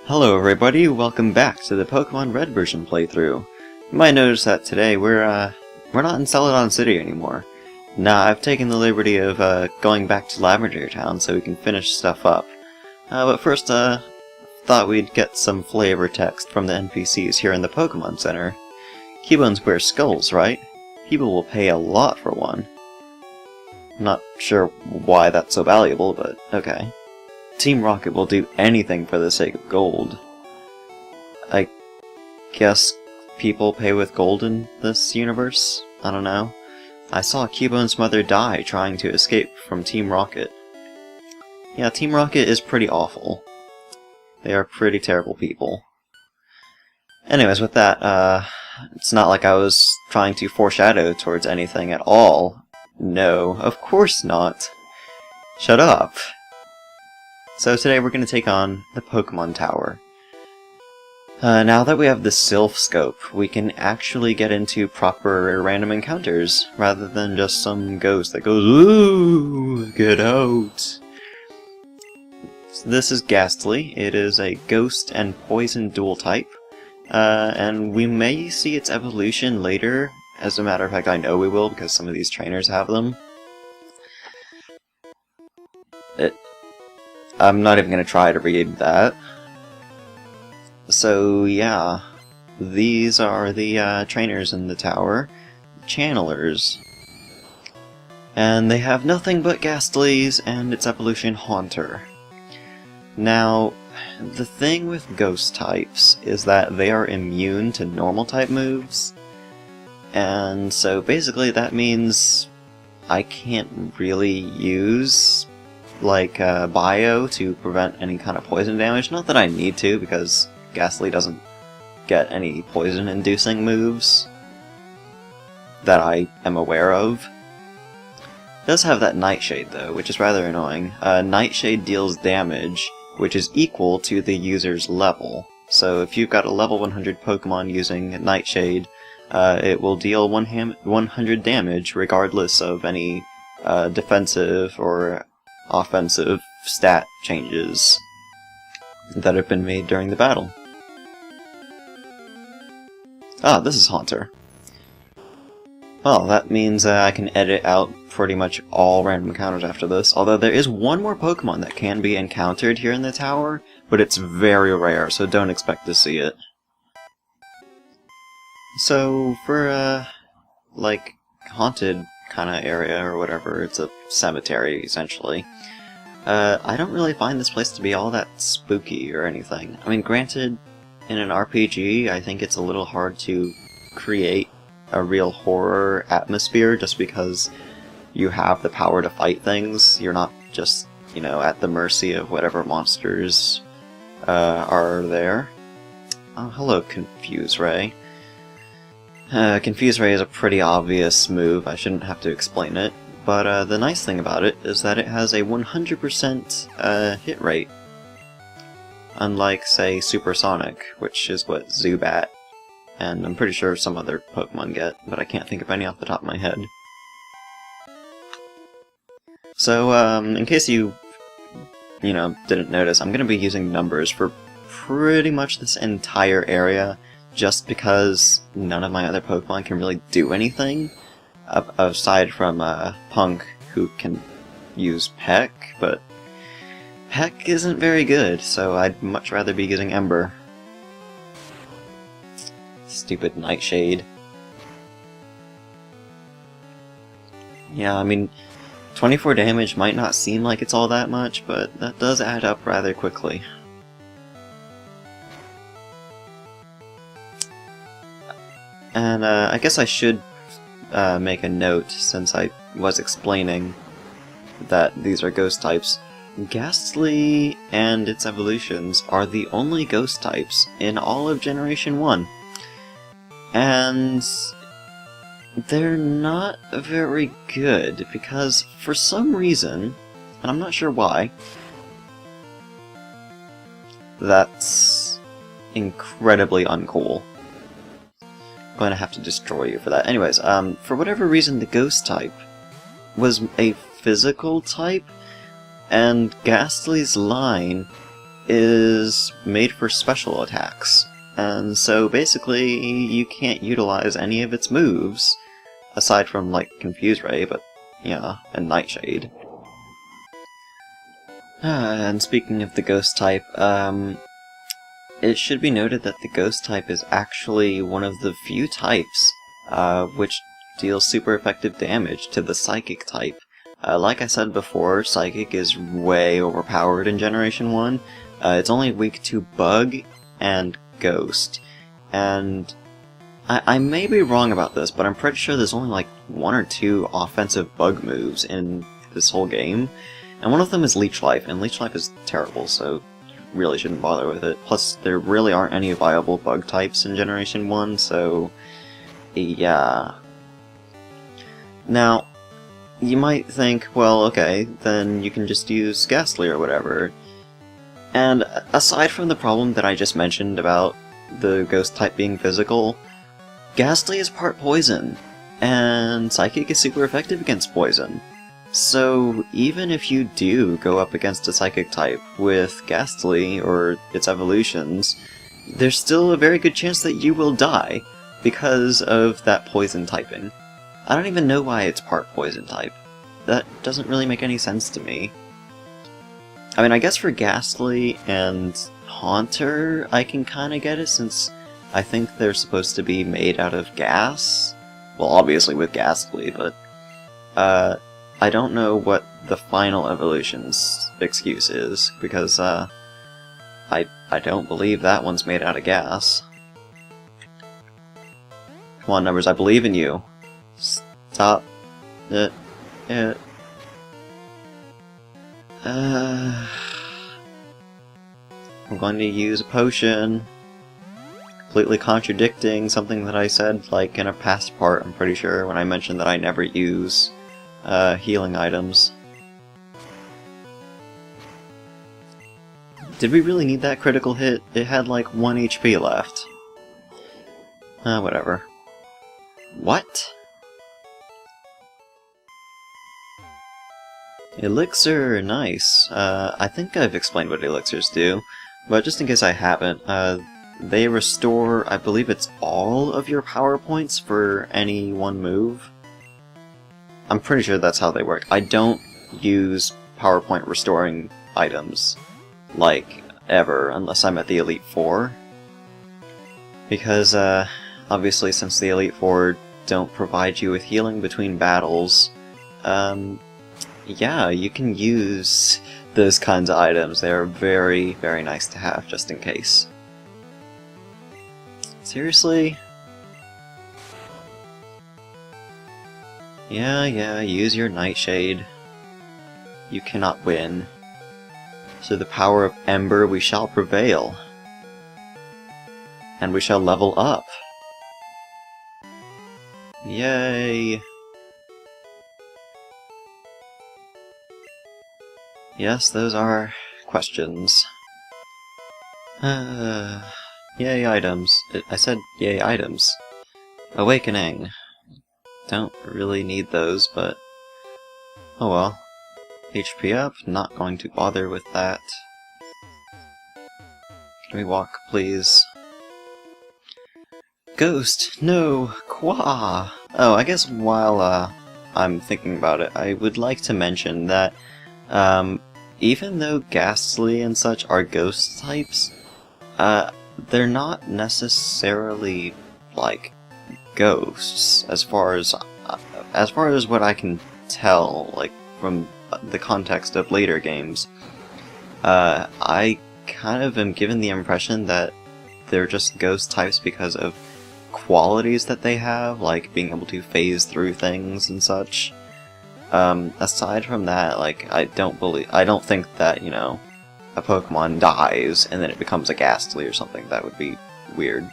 Hello everybody, welcome back to the Pokemon Red version playthrough. You might notice that today we're not in Celadon City anymore. Nah, I've taken the liberty of going back to Lavender Town so we can finish stuff up. But first, thought we'd get some flavor text from the NPCs here in the Pokemon Center. Keybones wear skulls, right? People will pay a lot for one. I'm not sure why that's so valuable, but okay. Team Rocket will do anything for the sake of gold. I guess people pay with gold in this universe? I don't know. I saw Keybone's mother die trying to escape from Team Rocket. Yeah, Team Rocket is pretty awful. They are pretty terrible people. Anyways, with that, it's not like I was trying to foreshadow towards anything at all. No, of course not. Shut up. So today we're going to take on the Pokemon Tower. Now that we have the Sylph Scope, we can actually get into proper random encounters, rather than just some ghost that goes, "Ooh, get out!" So this is Ghastly. It is a ghost and poison dual type, and we may see its evolution later. As a matter of fact, I know we will, because some of these trainers have them. I'm not even going to try to read that. So yeah, these are the trainers in the tower, channelers. And they have nothing but Ghastlies and its evolution Haunter. Now, the thing with ghost types is that they are immune to normal type moves, and so basically that means I can't really use like bio to prevent any kind of poison damage. Not that I need to, because Ghastly doesn't get any poison inducing moves that I am aware of. It does have that Nightshade though, which is rather annoying. Nightshade deals damage which is equal to the user's level. So if you've got a level 100 Pokemon using Nightshade, it will deal 100 damage regardless of any defensive or offensive stat changes that have been made during the battle. Ah, this is Haunter. Well, that means I can edit out pretty much all random encounters after this, although there is one more Pokemon that can be encountered here in the tower, but it's very rare, so don't expect to see it. So, for like, haunted kind of area or whatever, it's a cemetery, essentially. I don't really find this place to be all that spooky or anything. I mean, granted, in an RPG, I think it's a little hard to create a real horror atmosphere just because you have the power to fight things. You're not just, you know, at the mercy of whatever monsters are there. Oh, hello, Confuse Ray. Confuse Ray is a pretty obvious move, I shouldn't have to explain it, but the nice thing about it is that it has a 100% hit rate. Unlike, say, Supersonic, which is what Zubat and I'm pretty sure some other Pokemon get, but I can't think of any off the top of my head. So, in case you didn't notice, I'm going to be using numbers for pretty much this entire area, just because none of my other Pokemon can really do anything, aside from Punk, who can use Peck, but Peck isn't very good, so I'd much rather be using Ember. Stupid Nightshade. Yeah, I mean, 24 damage might not seem like it's all that much, but that does add up rather quickly. And I guess I should make a note, since I was explaining that these are ghost types. Ghastly and its evolutions are the only ghost types in all of Generation 1. And they're not very good, because for some reason, and I'm not sure why, that's incredibly uncool. I'm going to have to destroy you for that. Anyways, for whatever reason, the ghost type was a physical type, and Ghastly's line is made for special attacks. And so basically, you can't utilize any of its moves, aside from, like, Confuse Ray, but, yeah, and Nightshade. And speaking of the Ghost type, it should be noted that the Ghost type is actually one of the few types which deals super effective damage to the Psychic type. Like I said before, Psychic is way overpowered in Generation 1. It's only weak to Bug and Ghost. And I may be wrong about this, but I'm pretty sure there's only like 1 or 2 offensive Bug moves in this whole game. And one of them is Leech Life, and Leech Life is terrible, so really shouldn't bother with it. Plus, there really aren't any viable Bug types in Generation 1, so yeah. Now, you might think, well, okay, then you can just use Ghastly or whatever. And aside from the problem that I just mentioned about the Ghost type being physical, Ghastly is part poison, and Psychic is super effective against poison. So even if you do go up against a Psychic type with Ghastly or its evolutions, there's still a very good chance that you will die because of that poison typing. I don't even know why it's part poison type. That doesn't really make any sense to me. I mean, I guess for Ghastly and Haunter, I can kinda get it since I think they're supposed to be made out of gas. Well, obviously with Ghastly, but I don't know what the final evolution's excuse is, because I don't believe that one's made out of gas. Come on, Numbers, I believe in you. Stop it. I'm going to use a potion. Completely contradicting something that I said, like, in a past part, I'm pretty sure, when I mentioned that I never use healing items. Did we really need that critical hit? It had like 1 HP left. Whatever. What? Elixir, nice. I think I've explained what elixirs do, but just in case I haven't, they restore, I believe it's all of your power points for any one move. I'm pretty sure that's how they work. I don't use PowerPoint restoring items, like, ever, unless I'm at the Elite Four. Because, obviously since the Elite Four don't provide you with healing between battles, yeah, you can use those kinds of items. They're very, very nice to have, just in case. Seriously? Yeah, use your Nightshade. You cannot win. So the power of Ember we shall prevail. And we shall level up. Yay! Yes, those are questions. Yay items. I said yay items. Awakening. Don't really need those, but oh well. HP up, not going to bother with that. Can we walk, please? Ghost! No! Qua! Oh, I guess while I'm thinking about it, I would like to mention that even though Ghastly and such are ghost types, they're not necessarily, like, ghosts, as far as what I can tell, like, from the context of later games. I kind of am given the impression that they're just ghost types because of qualities that they have, like being able to phase through things and such. Aside from that, like, I don't think that, you know, a Pokemon dies and then it becomes a Ghastly or something. That would be weird.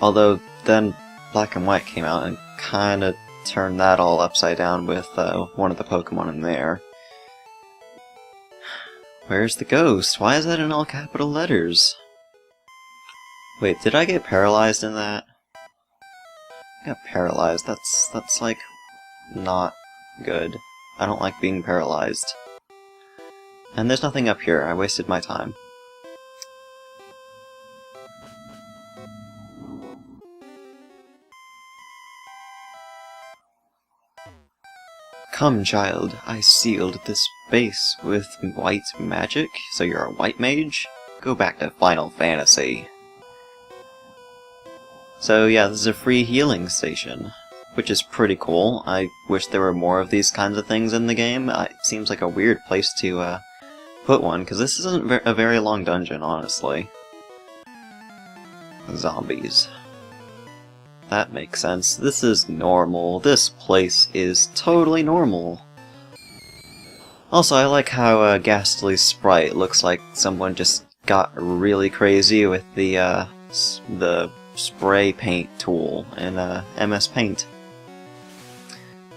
Although, then Black and White came out and kinda turned that all upside down with one of the Pokemon in there. Where's the ghost? Why is that in all capital letters? Wait, did I get paralyzed in that? I got paralyzed. That's like, not good. I don't like being paralyzed. And there's nothing up here. I wasted my time. Come, child, I sealed this base with white magic, so you're a white mage? Go back to Final Fantasy. So yeah, this is a free healing station, which is pretty cool. I wish there were more of these kinds of things in the game. It seems like a weird place to put one, because this isn't a very long dungeon, honestly. Zombies. That makes sense. This is normal. This place is totally normal. Also, I like how Ghastly's sprite looks like someone just got really crazy with the spray paint tool in MS Paint.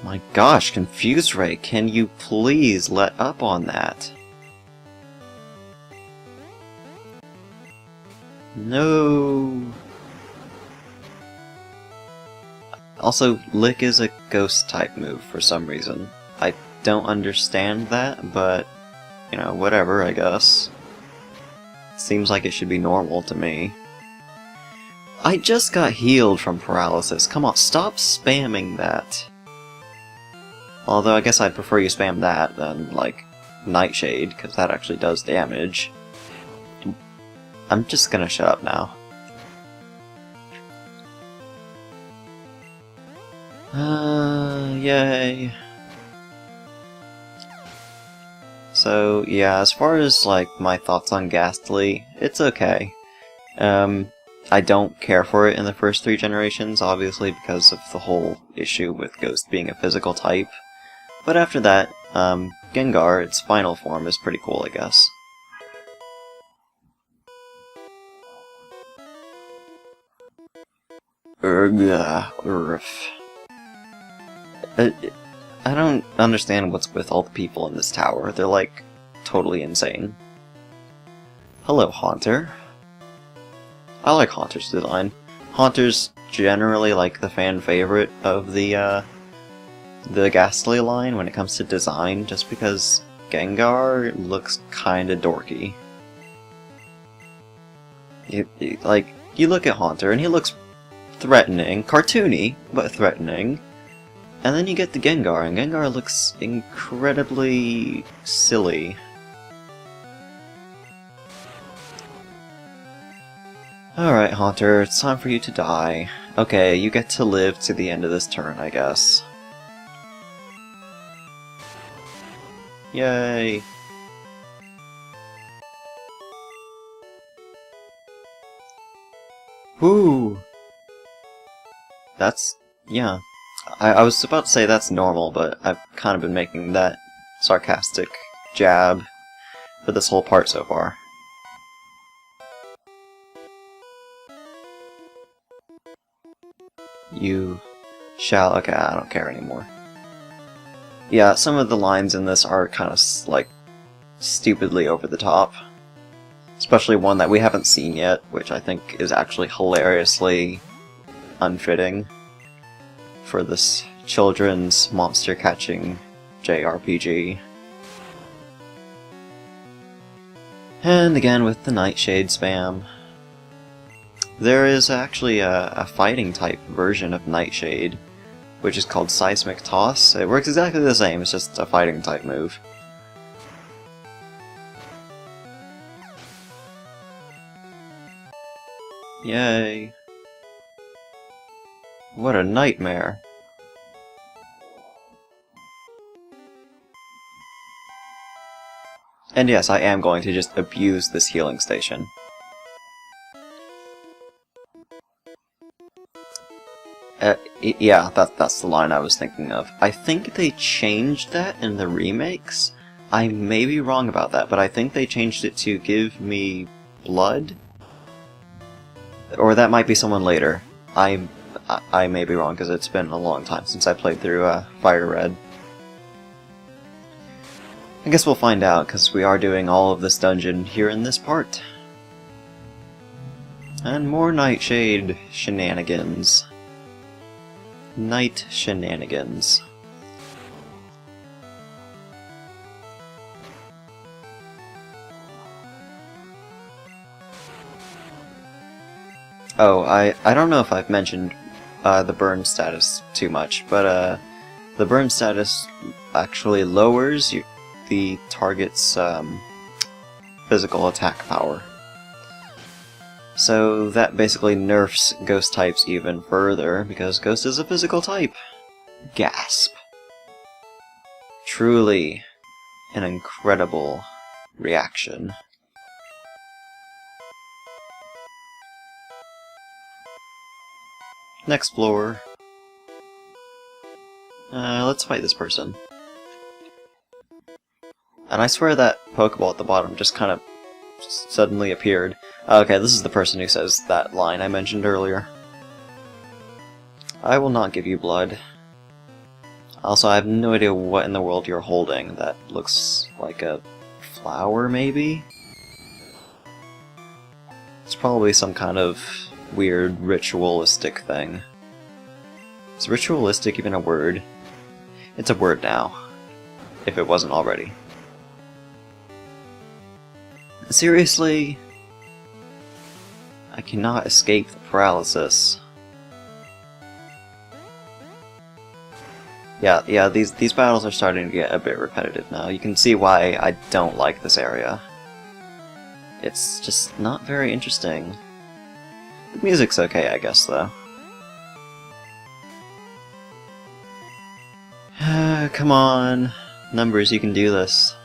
My gosh, Confuse Ray, can you please let up on that? No. Also, Lick is a ghost type move for some reason. I don't understand that, but, you know, whatever, I guess. Seems like it should be normal to me. I just got healed from paralysis. Come on, stop spamming that. Although I guess I'd prefer you spam that than, like, Nightshade, because that actually does damage. I'm just gonna shut up now. Yay. So, yeah, as far as, like, my thoughts on Ghastly, it's okay. I don't care for it in the first 3 generations, obviously, because of the whole issue with Ghost being a physical type. But after that, Gengar, its final form, is pretty cool, I guess. I don't understand what's with all the people in this tower. They're, like, totally insane. Hello, Haunter. I like Haunter's design. Haunter's generally, like, the fan favorite of the Ghastly line when it comes to design, just because Gengar looks kinda dorky. Like, you look at Haunter, and he looks threatening, cartoony, but threatening. And then you get the Gengar, and Gengar looks incredibly silly. Alright, Haunter, it's time for you to die. Okay, you get to live to the end of this turn, I guess. Yay! Woo! That's... yeah. I was about to say that's normal, but I've kind of been making that sarcastic jab for this whole part so far. You shall... okay, I don't care anymore. Yeah, some of the lines in this are kind of, like, stupidly over the top. Especially one that we haven't seen yet, which I think is actually hilariously unfitting for this children's monster-catching JRPG. And again with the Nightshade spam. There is actually a fighting-type version of Nightshade, which is called Seismic Toss. It works exactly the same, it's just a fighting-type move. Yay. What a nightmare. And yes, I am going to just abuse this healing station. Yeah, that's the line I was thinking of. I think they changed that in the remakes. I may be wrong about that, but I think they changed it to give me blood? Or that might be someone later. I may be wrong, because it's been a long time since I played through Fire Red. I guess we'll find out, because we are doing all of this dungeon here in this part. And more Nightshade shenanigans. Night shenanigans. Oh, I don't know if I've mentioned the burn status too much, but the burn status actually lowers the target's physical attack power. So that basically nerfs ghost types even further, because ghost is a physical type. Gasp. Truly an incredible reaction. Next floor. Let's fight this person. And I swear that Pokeball at the bottom just kind of suddenly appeared. Okay, this is the person who says that line I mentioned earlier. I will not give you blood. Also, I have no idea what in the world you're holding. That looks like a flower, maybe? It's probably some kind of weird ritualistic thing. Is ritualistic even a word? It's a word now, if it wasn't already. Seriously? I cannot escape the paralysis. Yeah, these battles are starting to get a bit repetitive now. You can see why I don't like this area. It's just not very interesting. The music's okay, I guess, though. Come on. Numbers, you can do this.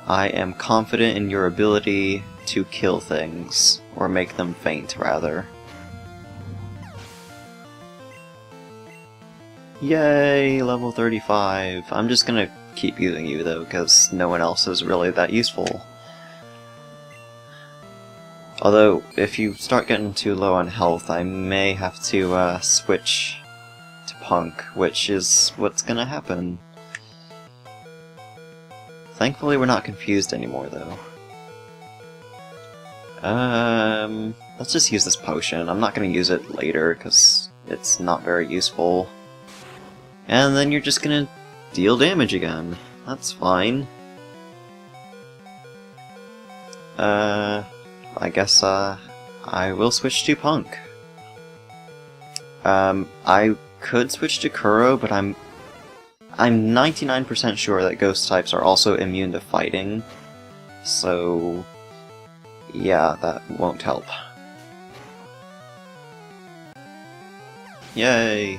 I am confident in your ability to kill things. Or make them faint, rather. Yay, level 35. I'm just gonna keep using you, though, because no one else is really that useful. Although, if you start getting too low on health, I may have to switch to Punk, which is what's gonna happen. Thankfully, we're not confused anymore, though. Let's just use this potion. I'm not gonna use it later, because it's not very useful. And then you're just gonna deal damage again. That's fine. I guess, I will switch to Punk. I could switch to Kuro, but I'm 99% sure that ghost types are also immune to fighting. So, yeah, that won't help. Yay!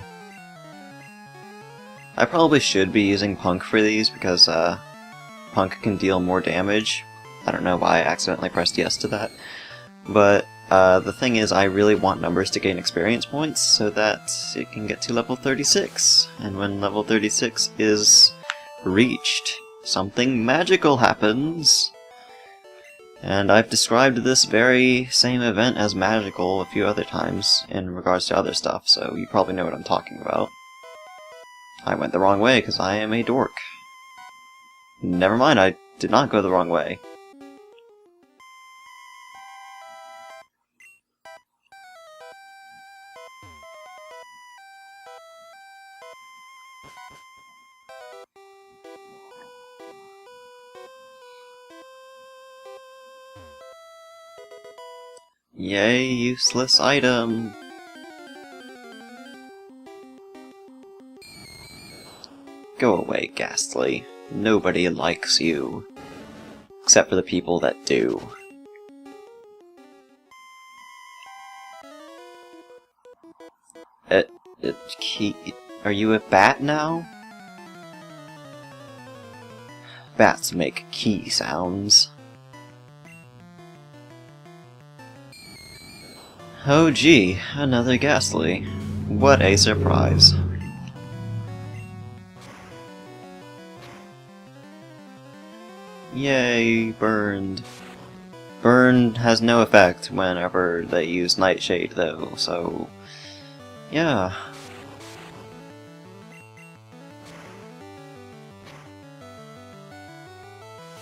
I probably should be using Punk for these, because, Punk can deal more damage. I don't know why I accidentally pressed yes to that. But, the thing is, I really want Numbers to gain experience points, so that it can get to level 36. And when level 36 is reached, something magical happens! And I've described this very same event as magical a few other times in regards to other stuff, so you probably know what I'm talking about. I went the wrong way because I am a dork. Never mind, I did not go the wrong way. Yay, useless item! Go away, Ghastly. Nobody likes you. Except for the people that do. Are you a bat now? Bats make key sounds. Oh gee, another Ghastly. What a surprise. Yay, burned. Burn has no effect whenever they use Nightshade, though, so... yeah.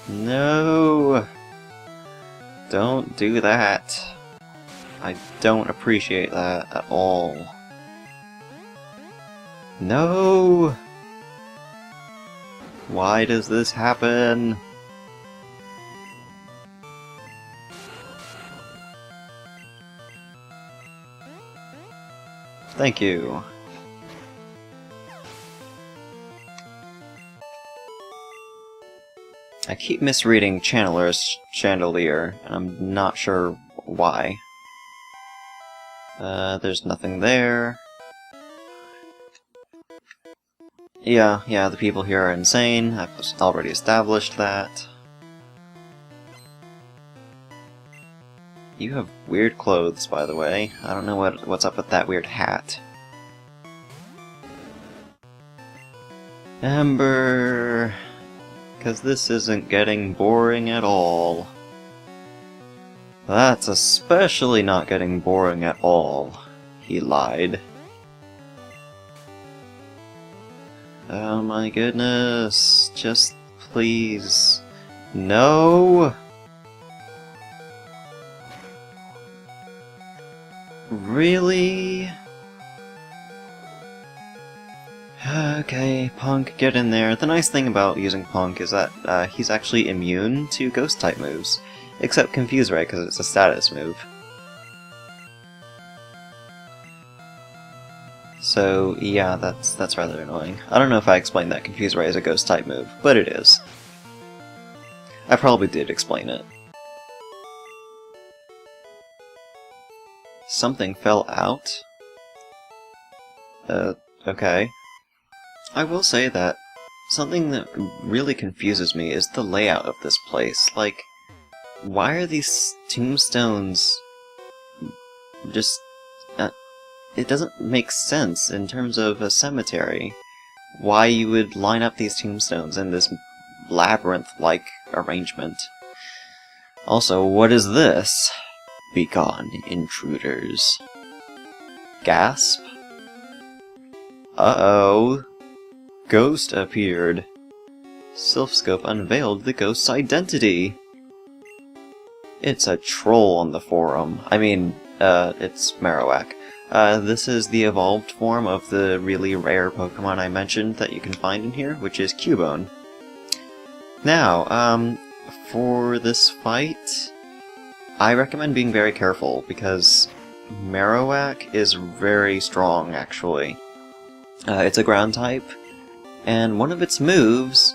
No! Don't do that. I don't appreciate that at all. No! Why does this happen? Thank you. I keep misreading Channeler as Chandelier, and I'm not sure why. There's nothing there. Yeah, the people here are insane. I've already established that. You have weird clothes, by the way. I don't know what's up with that weird hat. Amber... Because this isn't getting boring at all. That's especially not getting boring at all. He lied. Oh my goodness. Just please. No! Really? Okay, Punk, get in there. The nice thing about using Punk is that he's actually immune to Ghost-type moves. Except Confuse Ray, because it's a status move. So, yeah, that's rather annoying. I don't know if I explained that Confuse Ray is a Ghost-type move, but it is. I probably did explain it. Something fell out? Okay. I will say that something that really confuses me is the layout of this place. Like, why are these tombstones just... it doesn't make sense in terms of a cemetery. Why you would line up these tombstones in this labyrinth-like arrangement. Also, what is this? Begone, intruders. Gasp? Uh-oh. Ghost appeared. Sylphscope unveiled the ghost's identity. It's a troll on the forum. I mean, it's Marowak. This is the evolved form of the really rare Pokemon I mentioned that you can find in here, which is Cubone. Now, for this fight, I recommend being very careful, because Marowak is very strong, actually. It's a ground type, and one of its moves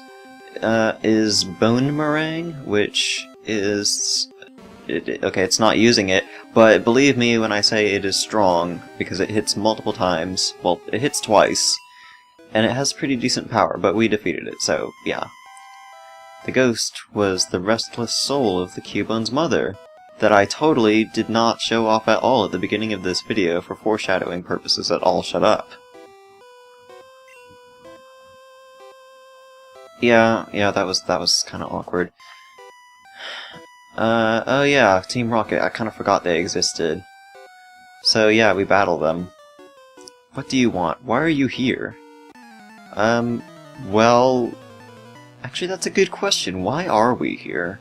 is Bone Meringue, which is... okay, it's not using it, but believe me when I say it is strong, because it hits multiple times. Well, it hits twice, and it has pretty decent power, but we defeated it, so yeah. The ghost was the restless soul of the Cubone's mother, that I totally did not show off at all at the beginning of this video for foreshadowing purposes at all. Shut up. Yeah, that was kind of awkward. Oh yeah, Team Rocket, I kind of forgot they existed. So yeah, we battle them. What do you want? Why are you here? Well... Actually, that's a good question. Why are we here?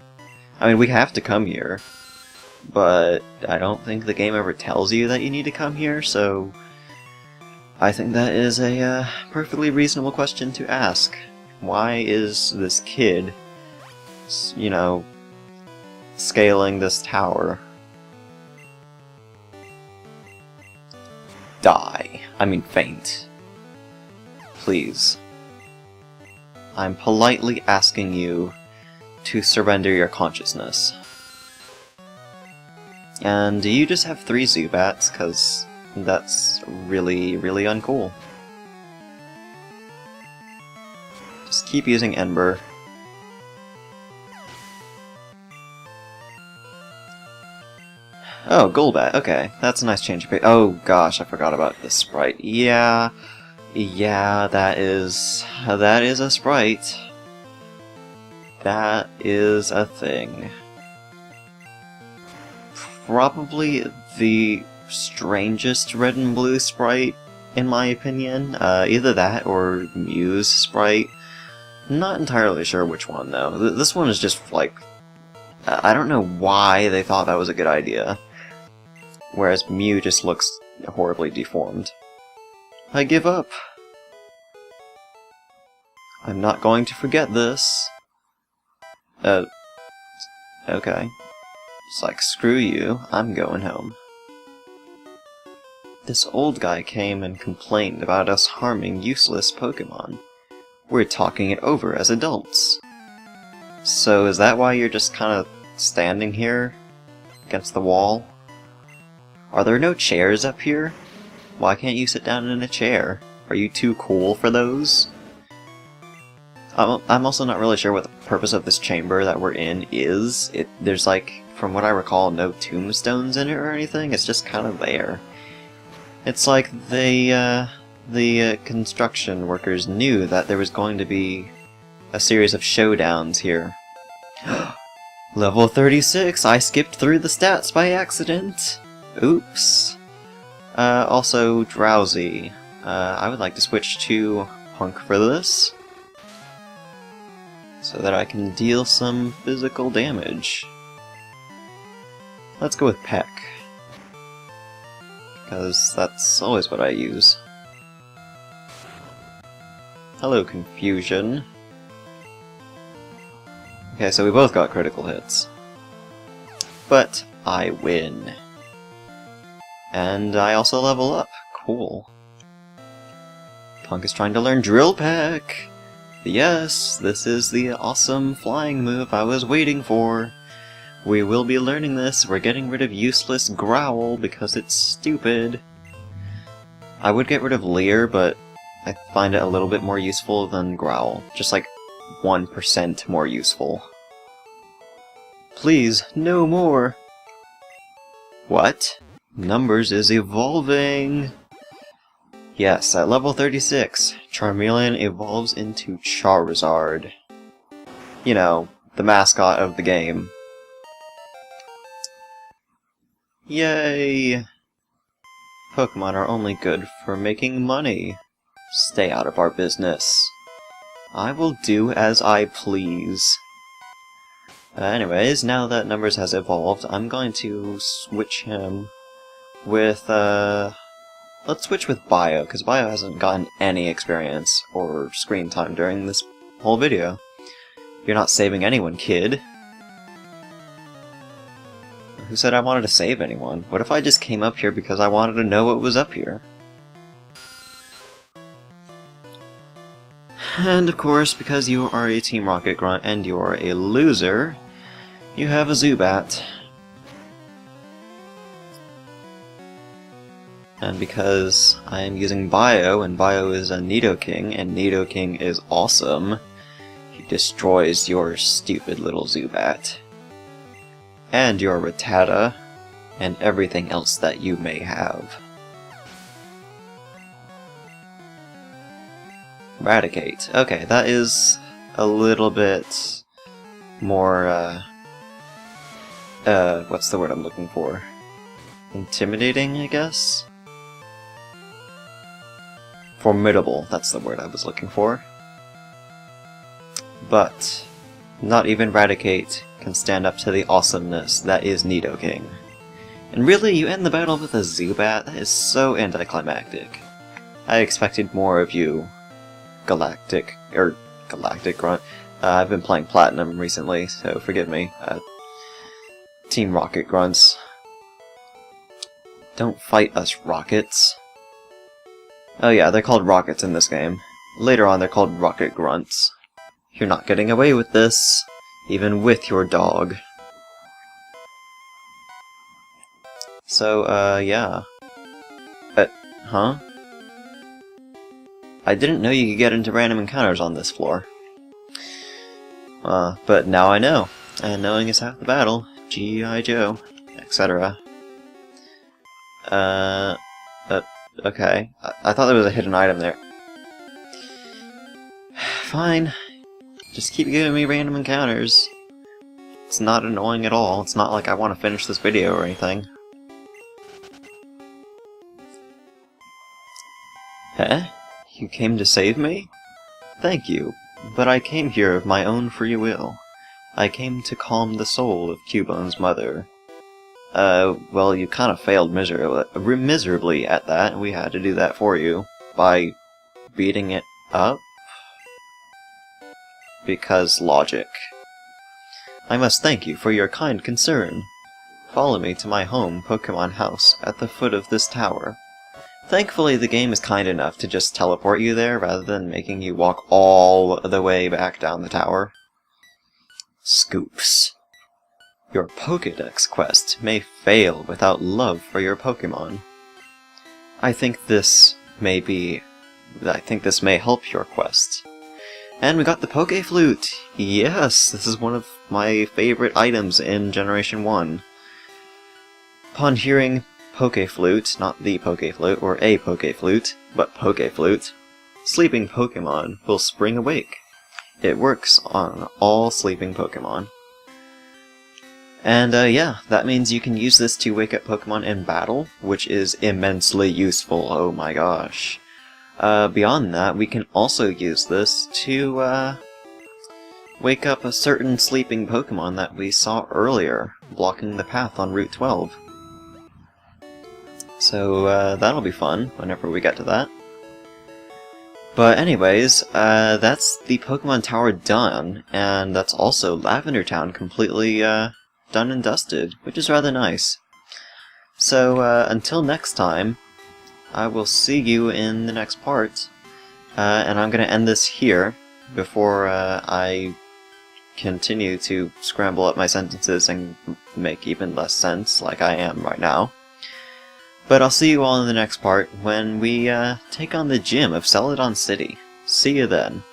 I mean, we have to come here. But I don't think the game ever tells you that you need to come here, so... I think that is a perfectly reasonable question to ask. Why is this kid, you know, scaling this tower? Die. I mean faint. Please. I'm politely asking you to surrender your consciousness. And do you just have 3 Zubats? Because that's really, really uncool. Just keep using Ember. Oh, Golbat, okay. That's a nice change of pace. Oh gosh, I forgot about this sprite. Yeah, that is a sprite. That is a thing. Probably the strangest red and blue sprite, in my opinion. Either that or Mew's sprite. Not entirely sure which one, though. This one is just, like... I don't know why they thought that was a good idea. Whereas Mew just looks horribly deformed. I give up. I'm not going to forget this. Okay. It's like, screw you, I'm going home. This old guy came and complained about us harming useless Pokémon. We're talking it over as adults. So is that why you're just kind of standing here against the wall? Are there no chairs up here? Why can't you sit down in a chair? Are you too cool for those? I'm also not really sure what the purpose of this chamber that we're in is. There's like, from what I recall, no tombstones in it or anything. It's just kind of there. It's like the construction workers knew that there was going to be a series of showdowns here. Level 36! I skipped through the stats by accident! Oops. Also, Drowsy. I would like to switch to Hunk for this, so that I can deal some physical damage. Let's go with Peck, because that's always what I use. Hello, Confusion. Okay, so we both got critical hits. But I win. And I also level up. Cool. Punk is trying to learn Drill Peck! Yes, this is the awesome flying move I was waiting for. We will be learning this. We're getting rid of useless Growl because it's stupid. I would get rid of Leer, but I find it a little bit more useful than Growl. Just like 1% more useful. Please, no more! What? Numbers is evolving! Yes, at level 36, Charmeleon evolves into Charizard. You know, the mascot of the game. Yay! Pokémon are only good for making money. Stay out of our business. I will do as I please. Anyways, now that Numbers has evolved, I'm going to switch him with, let's switch with Bio, because Bio hasn't gotten any experience or screen time during this whole video. You're not saving anyone, kid. Who said I wanted to save anyone? What if I just came up here because I wanted to know what was up here? And of course, because you are a Team Rocket Grunt and you are a loser, you have a Zubat. And because I am using Bio, and Bio is a Nidoking, and Nidoking is awesome, he destroys your stupid little Zubat. And your Rattata, and everything else that you may have. Eradicate. Okay, that is a little bit more, what's the word I'm looking for? Intimidating, I guess? Formidable, that's the word I was looking for. But not even Eradicate can stand up to the awesomeness that is Nidoking. And really, you end the battle with a Zubat? That is so anticlimactic. I expected more of you, Galactic Grunt. I've been playing Platinum recently, so forgive me. Team Rocket Grunts. Don't fight us, Rockets. Oh yeah, they're called Rockets in this game. Later on, they're called Rocket Grunts. You're not getting away with this, even with your dog. So, yeah. Huh? I didn't know you could get into random encounters on this floor. But now I know. And knowing is half the battle. G.I. Joe, etc. Okay. I thought there was a hidden item there. Fine. Just keep giving me random encounters. It's not annoying at all. It's not like I want to finish this video or anything. Huh? You came to save me? Thank you, but I came here of my own free will. I came to calm the soul of Cubone's mother. Well, you kind of failed miserably at that. We had to do that for you. By beating it up? Because logic. I must thank you for your kind concern. Follow me to my home Pokémon house at the foot of this tower. Thankfully, the game is kind enough to just teleport you there rather than making you walk all the way back down the tower. Scoops. Your Pokédex quest may fail without love for your Pokémon. I think this may help your quest. And we got the Poké Flute! Yes, this is one of my favorite items in Generation 1. Upon hearing Poké Flute, not the Poké Flute, or a Poké Flute, but Poké Flute, sleeping Pokémon will spring awake. It works on all sleeping Pokémon. And yeah, that means you can use this to wake up Pokémon in battle, which is immensely useful, oh my gosh. Beyond that, we can also use this to wake up a certain sleeping Pokémon that we saw earlier, blocking the path on Route 12. So that'll be fun whenever we get to that. But anyways, that's the Pokemon Tower done, and that's also Lavender Town completely done and dusted, which is rather nice. So until next time, I will see you in the next part, and I'm going to end this here before I continue to scramble up my sentences and make even less sense like I am right now. But I'll see you all in the next part when we take on the gym of Celadon City. See you then.